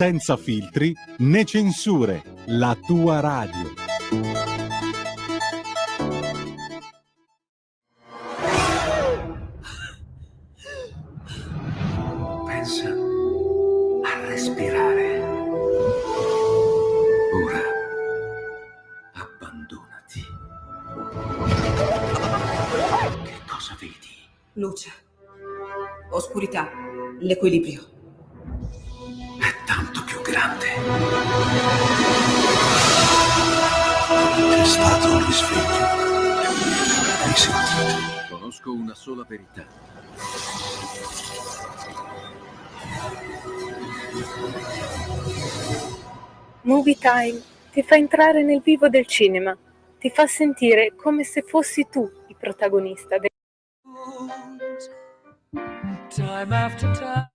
Senza filtri né censure, la tua radio. Pensa a respirare. Ora abbandonati. Che cosa vedi? Luce, oscurità, l'equilibrio. È tanto più grande. È stato un risveglio. Hai sentito? Conosco una sola verità. Movie Time ti fa entrare nel vivo del cinema, ti fa sentire come se fossi tu il protagonista. Time after time.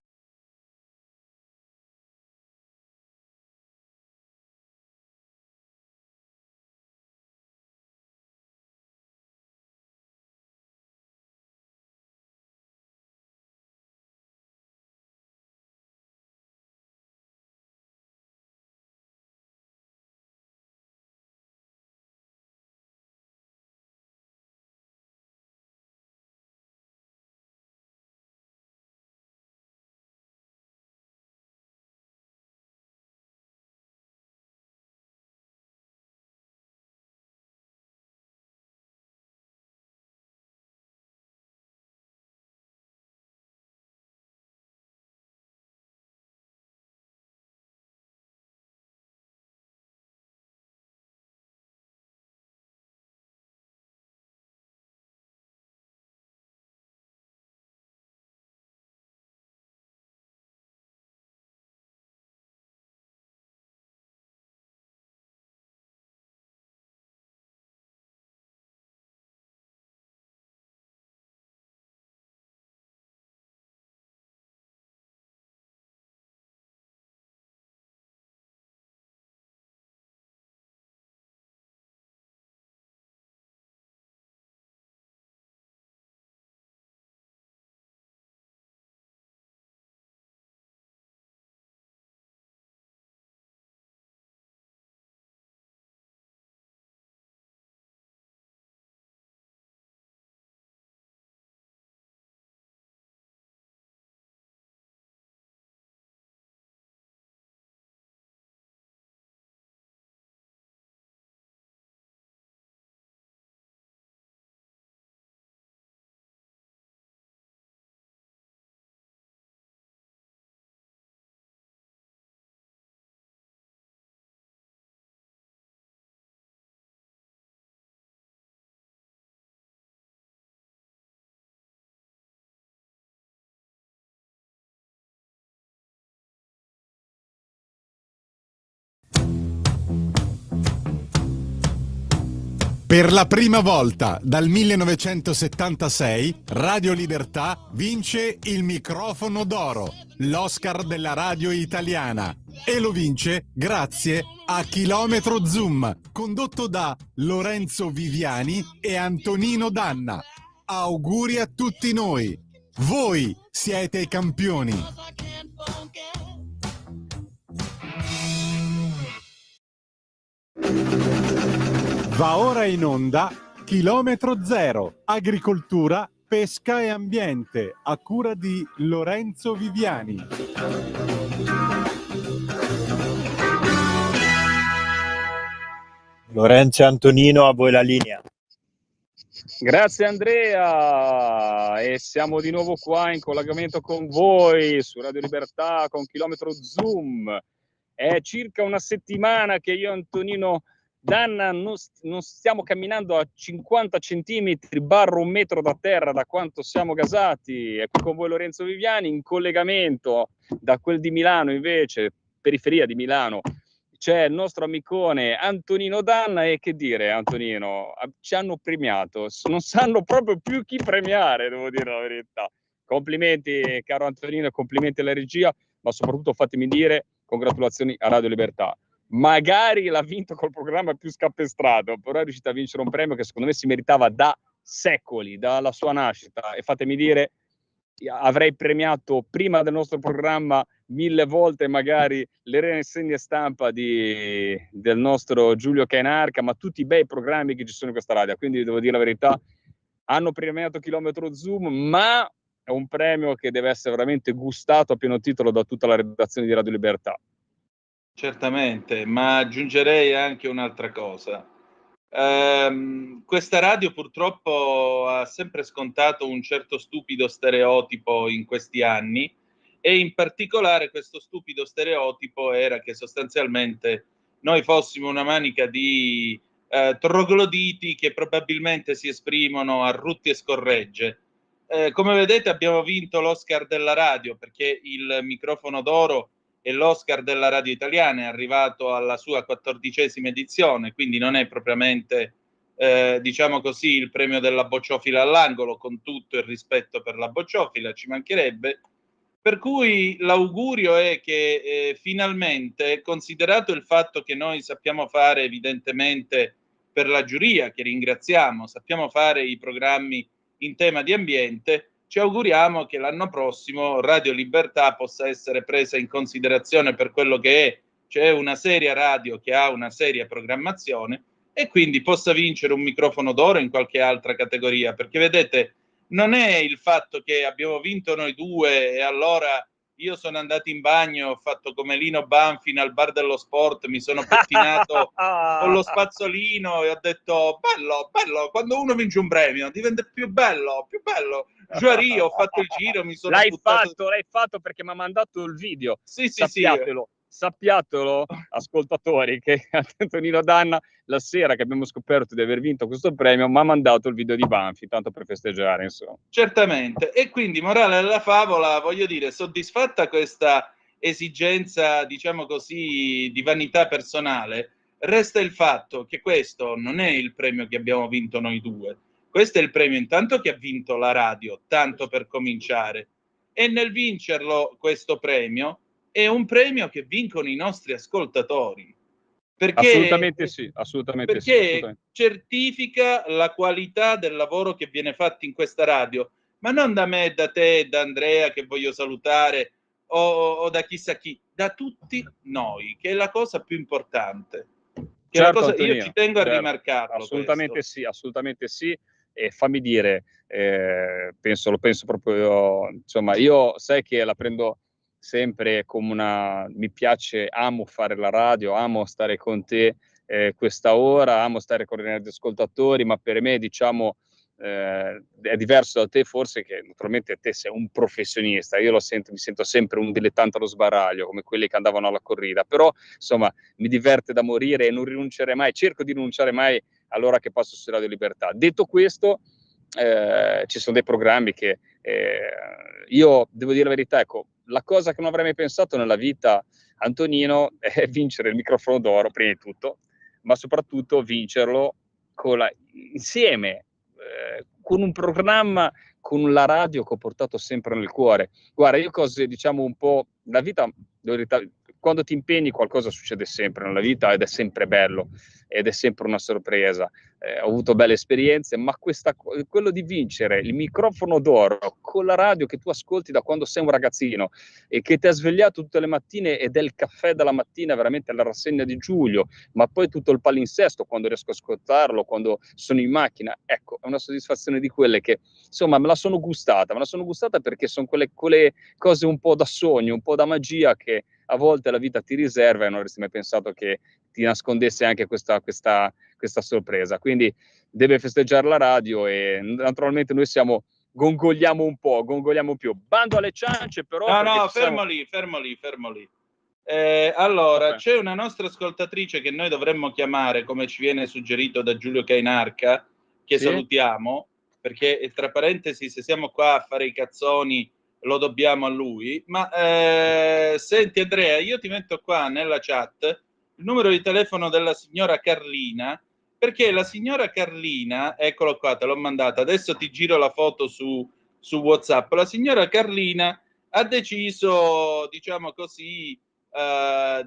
Per la prima volta dal 1976 Radio Libertà vince il microfono d'oro, l'Oscar della radio italiana, e lo vince grazie a Chilometro Zoom, condotto da Lorenzo Viviani e Antonino Danna. Auguri a tutti noi! Voi siete i campioni! Va ora in onda Chilometro Zero, agricoltura, pesca e ambiente, a cura di Lorenzo Viviani. Lorenzo e Antonino, a voi la linea. Grazie Andrea, e siamo di nuovo qua in collegamento con voi su Radio Libertà con Chilometro Zoom. È circa una settimana che io e Antonino Danna non stiamo camminando a 50 centimetri barra un metro da terra da quanto siamo gasati. E qui con voi Lorenzo Viviani in collegamento da quel di Milano, invece periferia di Milano c'è il nostro amicone Antonino Danna. E che dire, Antonino, ci hanno premiato, non sanno proprio più chi premiare, devo dire la verità. Complimenti caro Antonino, complimenti alla regia, ma soprattutto fatemi dire congratulazioni a Radio Libertà. Magari l'ha vinto col programma più scapestrato, però è riuscito a vincere un premio che secondo me si meritava da secoli, dalla sua nascita. E fatemi dire, avrei premiato prima del nostro programma 1000 volte magari le rassegna stampa del nostro Giulio Cainarca, ma tutti i bei programmi che ci sono in questa radio. Quindi devo dire la verità, hanno premiato Chilometro Zoom, ma è un premio che deve essere veramente gustato a pieno titolo da tutta la redazione di Radio Libertà. Certamente, ma aggiungerei anche un'altra cosa. Questa radio purtroppo ha sempre scontato un certo stupido stereotipo in questi anni, e in particolare questo stupido stereotipo era che sostanzialmente noi fossimo una manica di trogloditi che probabilmente si esprimono a rutti e scorregge. Come vedete abbiamo vinto l'Oscar della radio, perché il microfono d'oro e l'Oscar della radio italiana è arrivato alla sua 14ª edizione, quindi non è propriamente, diciamo così, il premio della bocciofila all'angolo, con tutto il rispetto per la bocciofila, ci mancherebbe. Per cui l'augurio è che finalmente, considerato il fatto che noi sappiamo fare evidentemente per la giuria, che ringraziamo, sappiamo fare i programmi in tema di ambiente, ci auguriamo che l'anno prossimo Radio Libertà possa essere presa in considerazione per quello che è, cioè una seria radio che ha una seria programmazione, e quindi possa vincere un microfono d'oro in qualche altra categoria, perché vedete, non è il fatto che abbiamo vinto noi due e allora io sono andato in bagno, ho fatto come Lino Banfin al bar dello sport, mi sono pettinato con lo spazzolino e ho detto bello, bello, quando uno vince un premio diventa più bello, più bello. Giuari, ho fatto il giro, mi sono buttato... L'hai fatto perché mi ha mandato il video. Sì, Sappiatelo, ascoltatori, che Antonino Danna, la sera che abbiamo scoperto di aver vinto questo premio, mi ha mandato il video di Banfi, tanto per festeggiare, insomma. Certamente, e quindi morale della favola, voglio dire, soddisfatta questa esigenza, diciamo così, di vanità personale, resta il fatto che questo non è il premio che abbiamo vinto noi due. Questo è il premio intanto che ha vinto la radio, tanto per cominciare. E nel vincerlo, questo premio, è un premio che vincono i nostri ascoltatori. Perché, assolutamente sì. Certifica la qualità del lavoro che viene fatto in questa radio, ma non da me, da te, da Andrea, che voglio salutare, o da chissà chi, da tutti noi, che è la cosa più importante. Certo, Io ci tengo a rimarcarlo. Assolutamente sì. E fammi dire, lo penso proprio, insomma, io sai che la prendo sempre come mi piace, amo fare la radio, amo stare con te questa ora, amo stare con i radioascoltatori, ma per me, diciamo, è diverso da te, forse, che naturalmente te sei un professionista, io mi sento sempre un dilettante allo sbaraglio, come quelli che andavano alla corrida, però insomma mi diverte da morire e non rinuncerei mai, cerco di rinunciare mai all'ora che passo su Radio Libertà. Detto questo, ci sono dei programmi che io devo dire la verità, ecco, la cosa che non avrei mai pensato nella vita, Antonino, è vincere il microfono d'oro, prima di tutto, ma soprattutto vincerlo insieme, con un programma, con la radio che ho portato sempre nel cuore. Guarda, io cose, diciamo, un po', la vita, quando ti impegni qualcosa succede sempre nella vita ed è sempre bello, ed è sempre una sorpresa. Ho avuto belle esperienze, ma quello di vincere il microfono d'oro con la radio che tu ascolti da quando sei un ragazzino e che ti ha svegliato tutte le mattine ed è il caffè della mattina, veramente la rassegna di Giulio, ma poi tutto il palinsesto quando riesco a ascoltarlo, quando sono in macchina, ecco, è una soddisfazione di quelle che, insomma, me la sono gustata perché sono quelle cose un po' da sogno, un po' da magia che a volte la vita ti riserva e non avresti mai pensato che ti nascondesse anche questa sorpresa. Quindi deve festeggiare la radio e naturalmente noi gongogliamo più. Bando alle ciance, però. No, fermo lì. Allora, okay. C'è una nostra ascoltatrice che noi dovremmo chiamare, come ci viene suggerito da Giulio Cainarca, che sì? Salutiamo, perché tra parentesi, se siamo qua a fare i cazzoni lo dobbiamo a lui, ma senti Andrea, io ti metto qua nella chat il numero di telefono della signora Carlina, perché la signora Carlina, eccolo qua, te l'ho mandata, adesso ti giro la foto su WhatsApp, la signora Carlina ha deciso, diciamo così,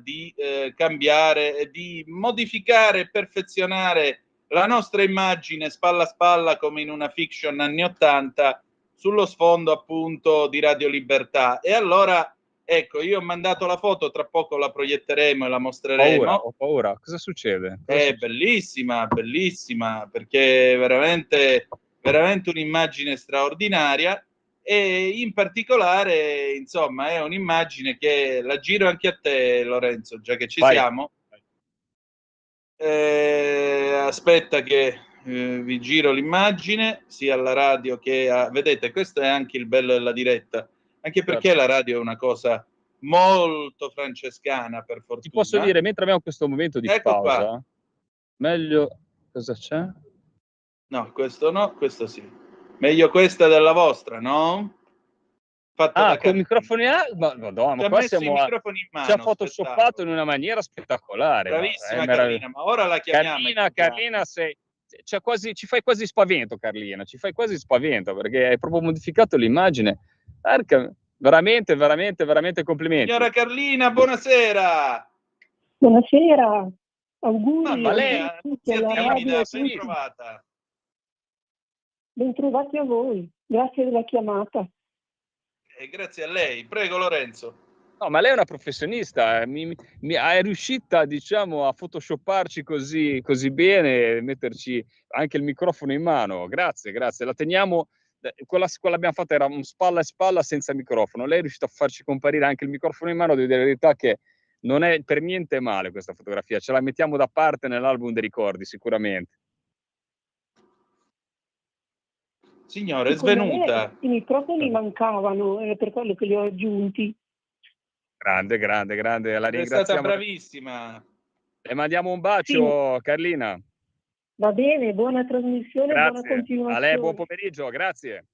di cambiare, di modificare e perfezionare la nostra immagine spalla a spalla come in una fiction anni 80, sullo sfondo appunto di Radio Libertà. E allora, ecco, io ho mandato la foto, tra poco la proietteremo e la mostreremo. Ho paura. Cosa succede? È bellissima, bellissima, perché è veramente, veramente un'immagine straordinaria. E in particolare, insomma, è un'immagine che la giro anche a te, Lorenzo, già che ci siamo. Aspetta che vi giro l'immagine sia alla radio che a... Vedete, questo è anche il bello della diretta, anche perché la radio è una cosa molto francescana, per fortuna. Ti posso dire, mentre abbiamo questo momento di pausa, qua. Meglio... Cosa c'è? No, questo no, questo sì. Meglio questa della vostra, no? Fatta con microfoni a... Madonna, qua siamo ci ha photoshoppato in una maniera spettacolare. Bravissima Carlina, ma ora la chiamiamo. Carlina ci fai quasi spavento, Carlina, ci fai quasi spavento, perché hai proprio modificato l'immagine. Veramente, veramente, veramente complimenti. Signora Carlina, buonasera. Buonasera, auguri. Ma lei a tutti alla radio. Ben trovata. Bentrovati a voi, grazie della chiamata. Grazie a lei. Prego Lorenzo. No, ma lei è una professionista, è riuscita, diciamo, a photoshopparci così bene, metterci anche il microfono in mano. Grazie. La teniamo, quella abbiamo fatta era un spalla a spalla senza microfono. Lei è riuscita a farci comparire anche il microfono in mano, devo dire la verità che non è per niente male questa fotografia, ce la mettiamo da parte nell'album dei ricordi, sicuramente. Signore, è svenuta. I microfoni mancavano, è per quello che li ho aggiunti. La Grande, la ringraziamo. È stata bravissima. Le mandiamo un bacio, sì. Carlina. Va bene, buona trasmissione, grazie. Buona continuazione. A lei buon pomeriggio, grazie.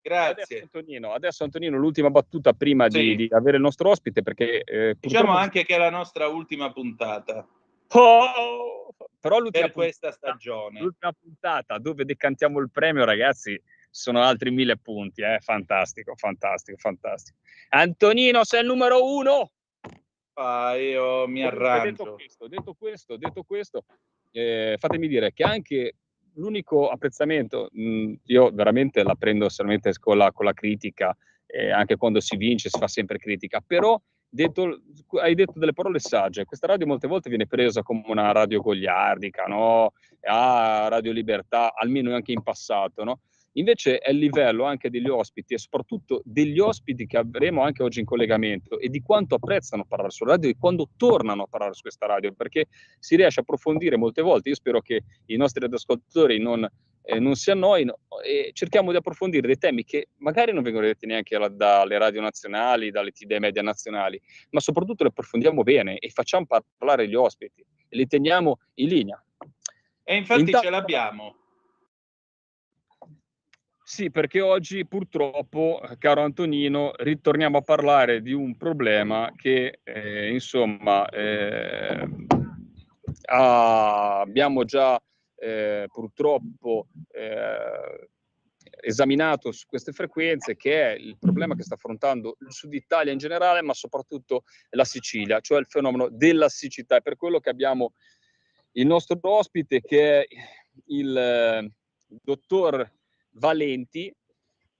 Grazie. Adesso Antonino, l'ultima battuta prima di avere il nostro ospite, perché diciamo anche che è la nostra ultima puntata. Però l'ultima per questa stagione. L'ultima puntata dove decantiamo il premio, ragazzi, sono altri 1000 punti, fantastico. Antonino, sei il numero 1. Io mi arrangio. Detto questo, fatemi dire che anche l'unico apprezzamento, io veramente la prendo solamente con la critica, anche quando si vince si fa sempre critica, però hai detto delle parole sagge. Questa radio molte volte viene presa come una radio goliardica, no? Radio Libertà, almeno anche in passato, no? Invece è il livello anche degli ospiti e soprattutto degli ospiti che avremo anche oggi in collegamento e di quanto apprezzano parlare sulla radio e quando tornano a parlare su questa radio, perché si riesce a approfondire molte volte. Io spero che i nostri radioascoltatori non si annoino e cerchiamo di approfondire dei temi che magari non vengono detti neanche dalle radio nazionali, dalle TV media nazionali, ma soprattutto le approfondiamo bene e facciamo parlare gli ospiti e li teniamo in linea. E infatti ce l'abbiamo. Sì, perché oggi purtroppo, caro Antonino, ritorniamo a parlare di un problema che, abbiamo già purtroppo esaminato su queste frequenze, che è il problema che sta affrontando il Sud Italia in generale, ma soprattutto la Sicilia, cioè il fenomeno della siccità. È per quello che abbiamo il nostro ospite, che è il dottor Valenti.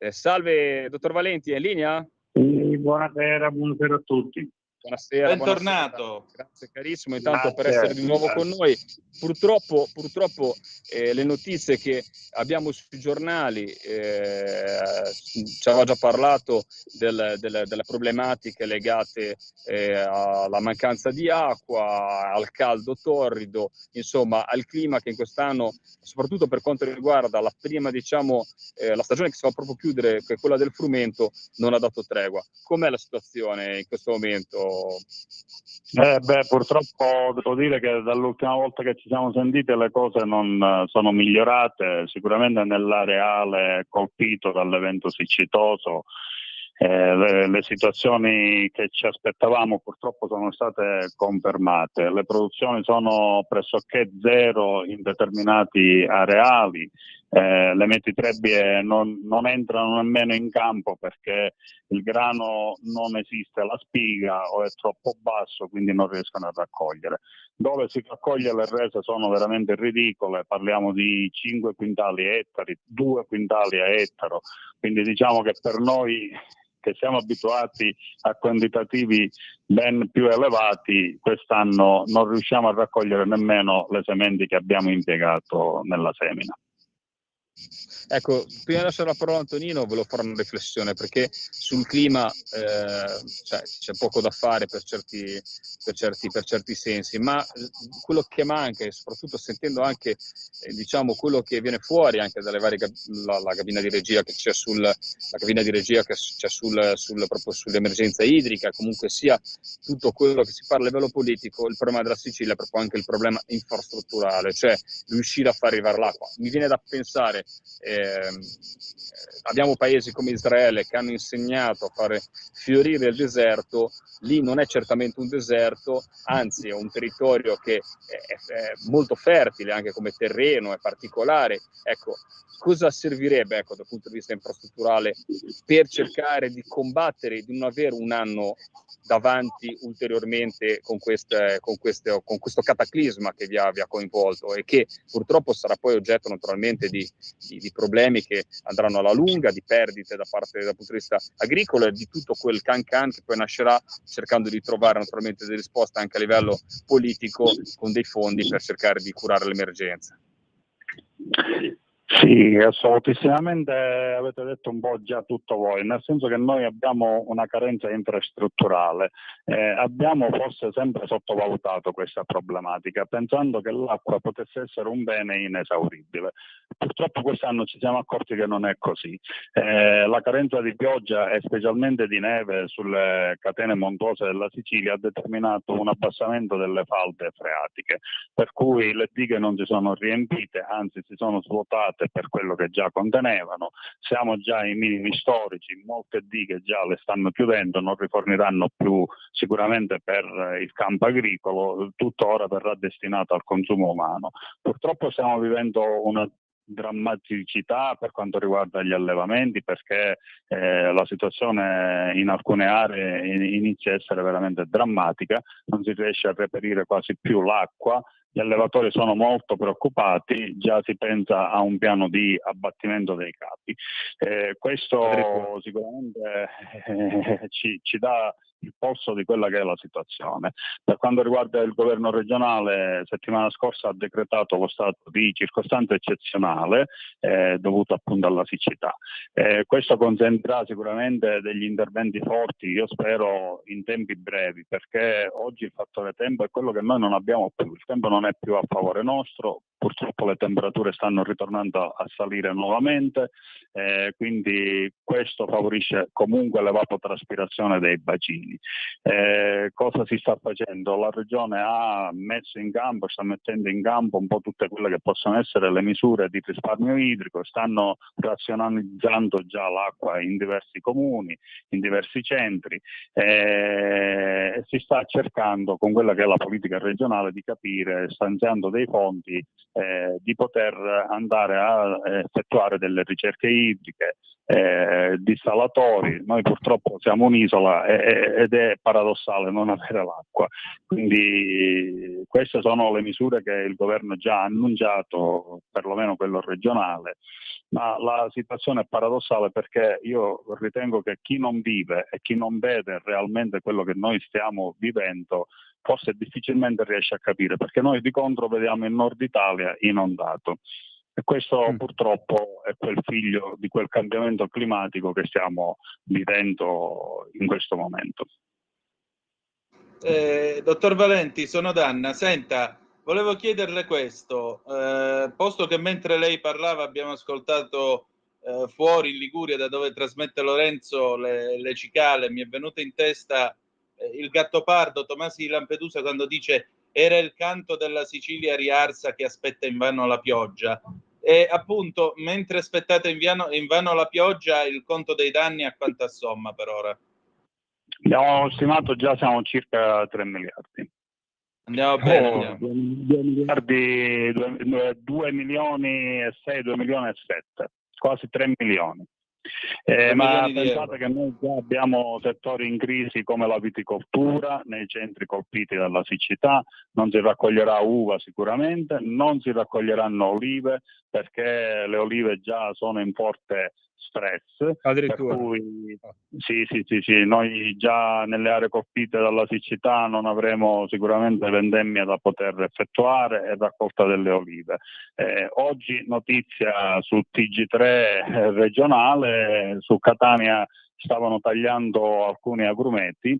Salve, dottor Valenti, è in linea? Sì, buonasera a tutti. Buonasera. Bentornato. Buonasera. Grazie carissimo intanto per essere di nuovo con noi. Purtroppo le notizie che abbiamo sui giornali ci aveva già parlato delle problematiche legate alla mancanza di acqua, al caldo torrido, insomma al clima che in quest'anno, soprattutto per quanto riguarda la prima, la stagione che si va proprio a chiudere, che è quella del frumento, non ha dato tregua. Com'è la situazione in questo momento? Purtroppo devo dire che dall'ultima volta che ci siamo sentiti le cose non sono migliorate, sicuramente nell'areale colpito dall'evento siccitoso. Le situazioni che ci aspettavamo purtroppo sono state confermate. Le produzioni sono pressoché zero in determinati areali, Le meticrebbie non entrano nemmeno in campo perché il grano non esiste, la spiga o è troppo basso, quindi non riescono a raccogliere. Dove si raccoglie le rese sono veramente ridicole, parliamo di 5 quintali a ettari, 2 quintali a ettaro, quindi diciamo che per noi che siamo abituati a quantitativi ben più elevati, quest'anno non riusciamo a raccogliere nemmeno le sementi che abbiamo impiegato nella semina. Ecco, prima di lasciare la parola a Antonino volevo fare una riflessione, perché sul clima c'è poco da fare per certi sensi, ma quello che manca, e soprattutto sentendo anche diciamo quello che viene fuori anche dalle varie la cabina di regia che c'è proprio sull'emergenza idrica, comunque sia tutto quello che si parla a livello politico, il problema della Sicilia è proprio anche il problema infrastrutturale, cioè riuscire a far arrivare l'acqua. Mi viene da pensare, abbiamo paesi come Israele che hanno insegnato a fare fiorire il deserto. Lì non è certamente un deserto, anzi è un territorio che è molto fertile anche come terreno, è particolare. Ecco, cosa servirebbe, ecco, dal punto di vista infrastrutturale per cercare di combattere, di non avere un anno davanti ulteriormente con questo cataclisma che vi ha coinvolto e che purtroppo sarà poi oggetto naturalmente di problemi che andranno alla lunga, di perdite dal punto di vista agricolo e di tutto quel can che poi nascerà cercando di trovare naturalmente delle risposte anche a livello politico con dei fondi per cercare di curare l'emergenza. Sì, assolutissimamente avete detto un po' già tutto voi, nel senso che noi abbiamo una carenza infrastrutturale, abbiamo forse sempre sottovalutato questa problematica, pensando che l'acqua potesse essere un bene inesauribile. Purtroppo quest'anno ci siamo accorti che non è così. La carenza di pioggia e specialmente di neve sulle catene montuose della Sicilia ha determinato un abbassamento delle falde freatiche, per cui le dighe non si sono riempite, anzi si sono svuotate per quello che già contenevano. Siamo già ai minimi storici, molte dighe già le stanno chiudendo, non riforniranno più sicuramente per il campo agricolo, tutto ora verrà destinato al consumo umano. Purtroppo stiamo vivendo una drammaticità per quanto riguarda gli allevamenti, perché la situazione in alcune aree inizia a essere veramente drammatica, non si riesce a reperire quasi più l'acqua. Gli allevatori sono molto preoccupati, già si pensa a un piano di abbattimento dei capi. Questo sicuramente ci dà il polso di quella che è la situazione. Per quanto riguarda il governo regionale, settimana scorsa ha decretato lo stato di circostanza eccezionale dovuto appunto alla siccità. Questo consentirà sicuramente degli interventi forti, io spero in tempi brevi, perché oggi il fattore tempo è quello che noi non abbiamo più, il tempo non è più a favore nostro, purtroppo le temperature stanno ritornando a salire nuovamente, quindi questo favorisce comunque l'evapotraspirazione dei bacini. Cosa si sta facendo? La Regione ha messo in campo, sta mettendo in campo un po' tutte quelle che possono essere le misure di risparmio idrico, stanno razionalizzando già l'acqua in diversi comuni, in diversi centri, e si sta cercando con quella che è la politica regionale di capire, stanziando dei fondi, di poter andare a effettuare delle ricerche idriche, dissalatori. Noi purtroppo siamo un'isola ed è paradossale non avere l'acqua, quindi queste sono le misure che il governo già ha annunciato, perlomeno quello regionale, ma la situazione è paradossale perché io ritengo che chi non vive e chi non vede realmente quello che noi stiamo vivendo forse difficilmente riesce a capire, perché noi di contro vediamo il nord Italia inondato. E questo purtroppo è quel figlio di quel cambiamento climatico che stiamo vivendo in questo momento. Dottor Valenti, sono Danna. Senta, volevo chiederle questo, posto che mentre lei parlava abbiamo ascoltato fuori in Liguria, da dove trasmette Lorenzo, le cicale, mi è venuto in testa il Gattopardo, Tomasi di Lampedusa, quando dice era il canto della Sicilia riarsa che aspetta invano la pioggia. E appunto, mentre aspettate invano la pioggia, il conto dei danni a quanto assomma per ora? Abbiamo stimato già, siamo circa 3 miliardi. Andiamo bene, andiamo. 2 miliardi, 2 milioni e 6, 2 milioni e 7, quasi 3 milioni. 3 Ma milioni di pensate euro. che noi già abbiamo settori in crisi come la viticoltura, nei centri colpiti dalla siccità, non si raccoglierà uva sicuramente, non si raccoglieranno olive perché le olive già sono in forte stress, per Addirittura. cui sì, noi già nelle aree colpite dalla siccità non avremo sicuramente vendemmia da poter effettuare e raccolta delle olive. Oggi notizia su TG3 regionale, su Catania stavano tagliando alcuni agrumeti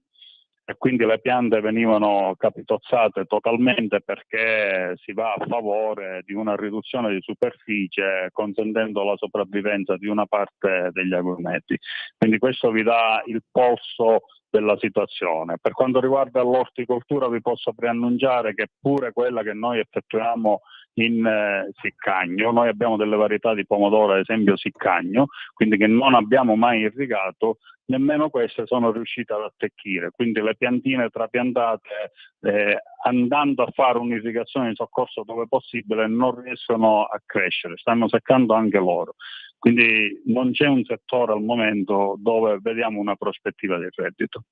e quindi le piante venivano capitozzate totalmente perché si va a favore di una riduzione di superficie consentendo la sopravvivenza di una parte degli agrumeti. Quindi questo vi dà il polso della situazione. Per quanto riguarda l'orticoltura vi posso preannunciare che pure quella che noi effettuiamo in Siccagno, noi abbiamo delle varietà di pomodoro, ad esempio Siccagno, quindi che non abbiamo mai irrigato, nemmeno queste sono riuscite ad attecchire, quindi le piantine trapiantate andando a fare un'irrigazione di soccorso dove possibile non riescono a crescere, stanno seccando anche loro, quindi non c'è un settore al momento dove vediamo una prospettiva di reddito.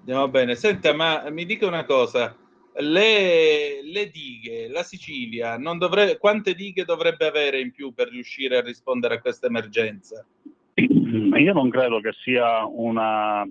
Andiamo bene. Senta, ma mi dica una cosa, le dighe, la Sicilia, quante dighe dovrebbe avere in più per riuscire a rispondere a questa emergenza? Io non credo che sia una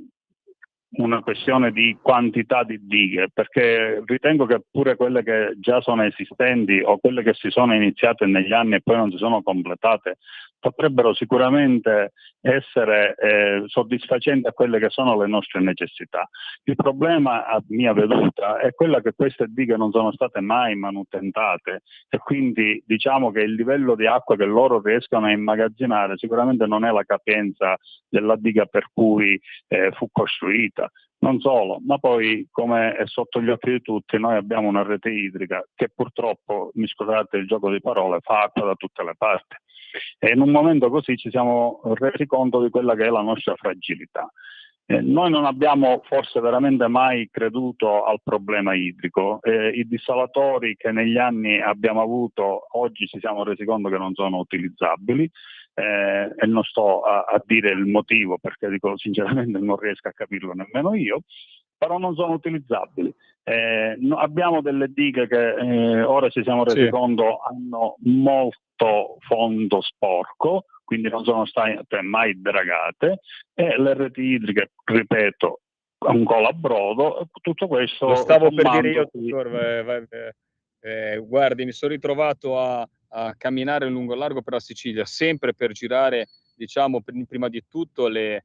questione di quantità di dighe, perché ritengo che pure quelle che già sono esistenti o quelle che si sono iniziate negli anni e poi non si sono completate potrebbero sicuramente essere soddisfacenti a quelle che sono le nostre necessità. Il problema a mia veduta è quella che queste dighe non sono state mai manutentate e quindi diciamo che il livello di acqua che loro riescono a immagazzinare sicuramente non è la capienza della diga per cui fu costruita. Non solo, ma poi, come è sotto gli occhi di tutti, noi abbiamo una rete idrica che purtroppo, mi scusate il gioco di parole, fa acqua da tutte le parti. E in un momento così ci siamo resi conto di quella che è la nostra fragilità. Noi non abbiamo forse veramente mai creduto al problema idrico. I dissalatori che negli anni abbiamo avuto, oggi ci siamo resi conto che non sono utilizzabili. E non sto a dire il motivo perché dico sinceramente non riesco a capirlo nemmeno io, però non sono utilizzabili. Abbiamo delle dighe che ora ci siamo resi conto hanno molto fondo sporco, quindi non sono state mai dragate, e le reti idriche, ripeto, ancora a brodo, tutto questo... Lo stavo per dire io, dottor, guardi, mi sono ritrovato a camminare lungo il largo per la Sicilia, sempre per girare, diciamo, prima di tutto le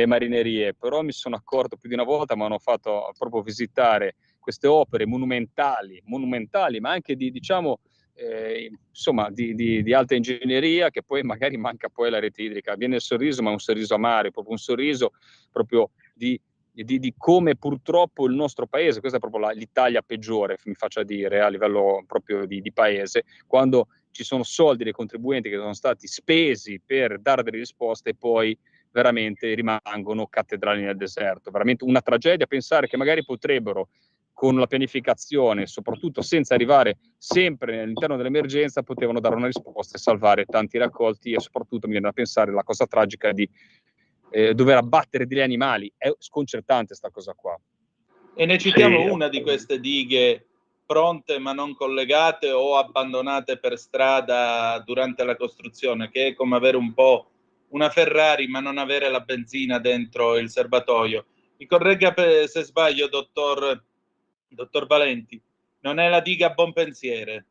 marinerie, però mi sono accorto più di una volta, mi hanno fatto proprio visitare queste opere monumentali, ma anche di, diciamo, insomma, di alta ingegneria, che poi magari manca poi la rete idrica. Viene il sorriso, ma è un sorriso amaro, proprio un sorriso proprio di come purtroppo il nostro paese, questa è proprio l'Italia peggiore, mi faccia dire, a livello proprio di paese, quando ci sono soldi dei contribuenti che sono stati spesi per dare delle risposte e poi veramente rimangono cattedrali nel deserto. Veramente una tragedia pensare che magari potrebbero, con la pianificazione, soprattutto senza arrivare sempre all'interno dell'emergenza, potevano dare una risposta e salvare tanti raccolti, e soprattutto mi viene da pensare la cosa tragica di dover abbattere degli animali. È sconcertante sta cosa qua. E ne citiamo una di queste dighe pronte ma non collegate o abbandonate per strada durante la costruzione, che è come avere un po' una Ferrari ma non avere la benzina dentro il serbatoio. Mi corregga se sbaglio, dottor Valenti, non è la diga Bonpensiere?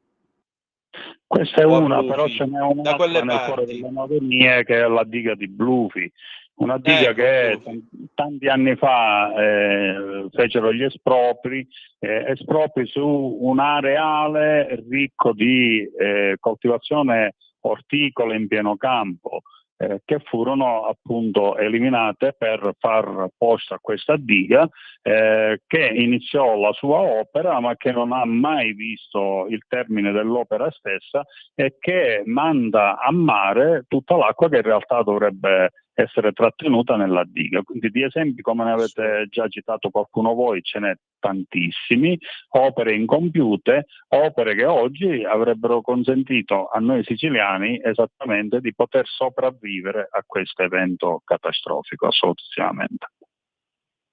Questa è una, Blufi, però ce n'è un'altra nel cuore delle Madonie, che è la diga di Blufi, una diga che tanti anni fa fecero gli espropri su un areale ricco di coltivazione orticola in pieno campo, che furono appunto eliminate per far posto a questa diga che iniziò la sua opera ma che non ha mai visto il termine dell'opera stessa e che manda a mare tutta l'acqua che in realtà dovrebbe essere trattenuta nella diga. Quindi di esempi, come ne avete già citato qualcuno voi, ce n'è tantissimi, opere incompiute, opere che oggi avrebbero consentito a noi siciliani esattamente di poter sopravvivere a questo evento catastrofico, assolutamente.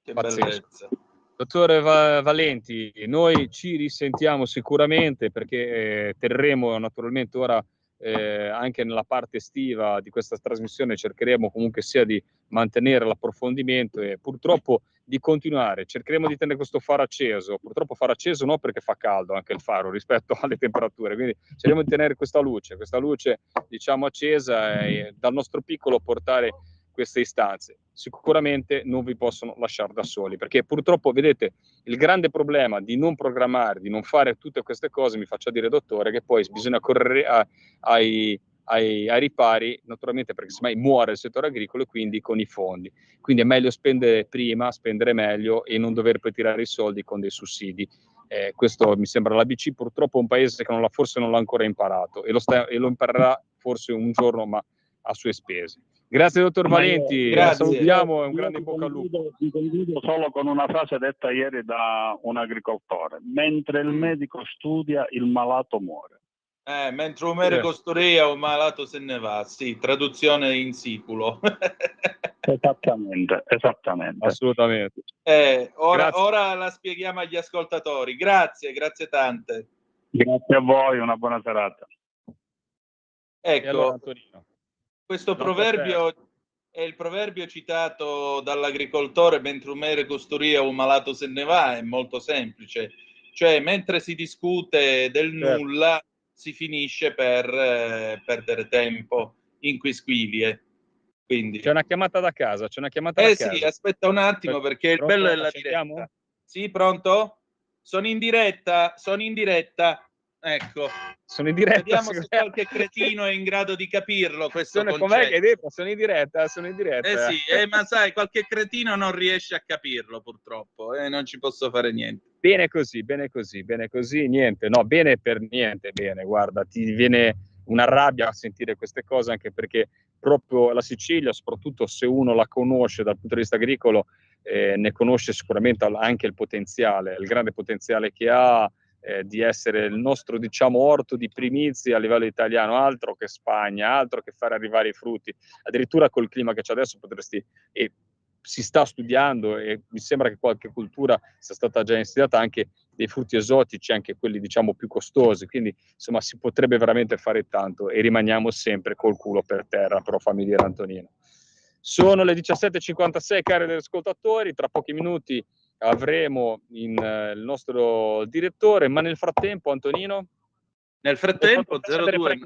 Che Pazzesco. bellezza. Dottore Valenti, noi ci risentiamo sicuramente perché terremo naturalmente ora anche nella parte estiva di questa trasmissione, cercheremo comunque sia di mantenere l'approfondimento e purtroppo di continuare, cercheremo di tenere questo faro acceso, purtroppo faro acceso no, perché fa caldo anche il faro rispetto alle temperature, quindi cercheremo di tenere questa luce diciamo accesa e dal nostro piccolo portare queste istanze. Sicuramente non vi possono lasciare da soli, perché purtroppo, vedete, il grande problema di non programmare, di non fare tutte queste cose, mi faccia dire dottore, che poi bisogna correre ai ripari, naturalmente perché semmai muore il settore agricolo e quindi con i fondi. Quindi è meglio spendere prima, spendere meglio e non dover poi tirare i soldi con dei sussidi. Questo mi sembra l'ABC, purtroppo è un paese che forse non l'ha ancora imparato e lo imparerà forse un giorno, ma a sue spese. Grazie dottor Valenti, la salutiamo e un grande in bocca al lupo. Vi condivido solo con una frase detta ieri da un agricoltore: mentre il medico studia, il malato muore. Mentre un medico studia, un malato se ne va. Sì, traduzione in siculo. Esattamente. Assolutamente. Ora la spieghiamo agli ascoltatori. Grazie tante. Grazie a voi, una buona serata. Ecco, allora, Antonino, questo proverbio è il proverbio citato dall'agricoltore: mentre un medico studia, un malato se ne va. È molto semplice, cioè mentre si discute del nulla si finisce per perdere tempo in quisquilie. Quindi c'è una chiamata da casa, sì, aspetta un attimo perché il bello è la diretta. Sì, pronto? Sono in diretta. Ecco. Sono in diretta. Vediamo se qualche cretino è in grado di capirlo questo concetto. Com'è che hai detto? Sono in diretta. Sì, ma sai, qualche cretino non riesce a capirlo purtroppo, non ci posso fare niente. Bene così, niente, no, bene per niente, bene, guarda, ti viene una rabbia a sentire queste cose, anche perché proprio la Sicilia, soprattutto se uno la conosce dal punto di vista agricolo, ne conosce sicuramente anche il potenziale, il grande potenziale che ha di essere il nostro, diciamo, orto di primizie a livello italiano, altro che Spagna, altro che fare arrivare i frutti, addirittura col clima che c'è adesso potresti... si sta studiando e mi sembra che qualche cultura sia stata già insediata anche dei frutti esotici, anche quelli diciamo più costosi, quindi insomma si potrebbe veramente fare tanto e rimaniamo sempre col culo per terra, però fammi dire Antonino. Sono le 17:56, cari ascoltatori, tra pochi minuti avremo il nostro direttore, ma nel frattempo Antonino? Nel frattempo 02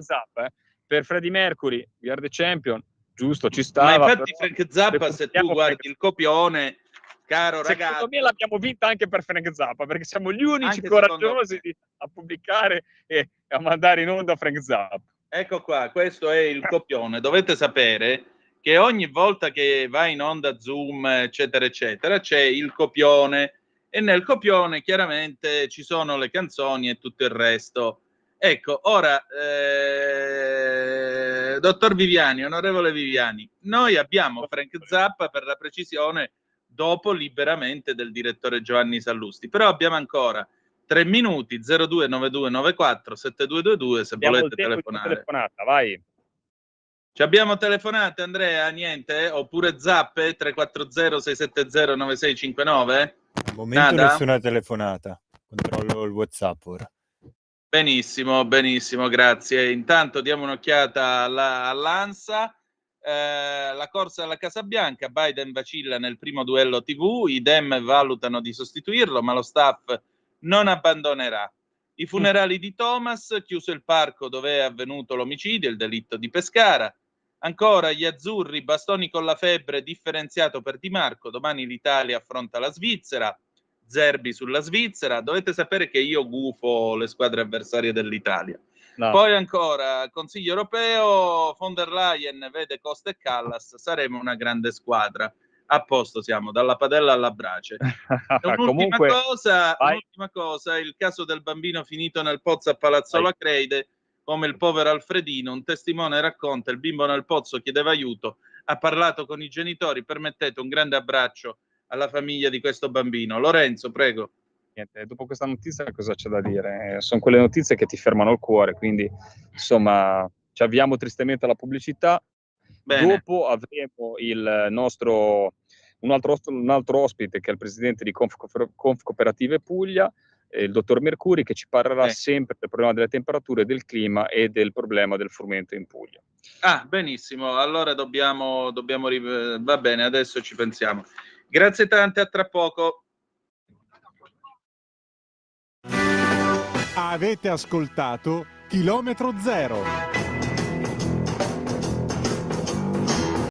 per Freddie Mercury, We Are the Champion. Giusto, ci stava. Ma infatti Frank Zappa, se tu guardi il copione, caro ragazzo... Secondo me l'abbiamo vinta anche per Frank Zappa, perché siamo gli unici coraggiosi a pubblicare e a mandare in onda Frank Zappa. Ecco qua, questo è il copione. Dovete sapere che ogni volta che va in onda Zoom, eccetera, eccetera, c'è il copione e nel copione chiaramente ci sono le canzoni e tutto il resto. Ecco, ora, dottor Viviani, onorevole Viviani, noi abbiamo Frank Zappa, per la precisione, dopo Liberamente del direttore Giovanni Sallusti, però abbiamo ancora 3 minuti, 029294 7222, se volete telefonare. Telefonata, vai. Ci abbiamo telefonate, Andrea? Niente? Oppure zappe? 340-670-9659? Al momento nessuna telefonata. Controllo il WhatsApp ora. Benissimo, grazie. Intanto diamo un'occhiata all'ANSA. La corsa alla Casa Bianca, Biden vacilla nel primo duello TV, i Dem valutano di sostituirlo, ma lo staff non abbandonerà. I funerali di Thomas, chiuso il parco dove è avvenuto l'omicidio, il delitto di Pescara. Ancora gli azzurri, bastoni con la febbre, differenziato per Di Marco, domani l'Italia affronta la Svizzera. Zerbi sulla Svizzera. Dovete sapere che io gufo le squadre avversarie dell'Italia. No. Poi ancora Consiglio europeo, von der Leyen vede Costa e Callas, saremo una grande squadra. A posto siamo, dalla padella alla brace. Un'ultima cosa, il caso del bambino finito nel pozzo a Palazzolo Acreide, come il povero Alfredino, un testimone racconta: il bimbo nel pozzo chiedeva aiuto, ha parlato con i genitori. Permettete un grande abbraccio alla famiglia di questo bambino. Lorenzo, prego. Niente, dopo questa notizia cosa c'è da dire? Sono quelle notizie che ti fermano il cuore, quindi insomma ci avviamo tristemente alla pubblicità. Bene. Dopo avremo un altro ospite che è il presidente di Conf Cooperative Puglia, il dottor Mercuri, che ci parlerà sempre del problema delle temperature, del clima e del problema del frumento in Puglia. Ah, benissimo, allora dobbiamo va bene, adesso ci pensiamo. Grazie tante, a tra poco. Avete ascoltato Chilometro Zero.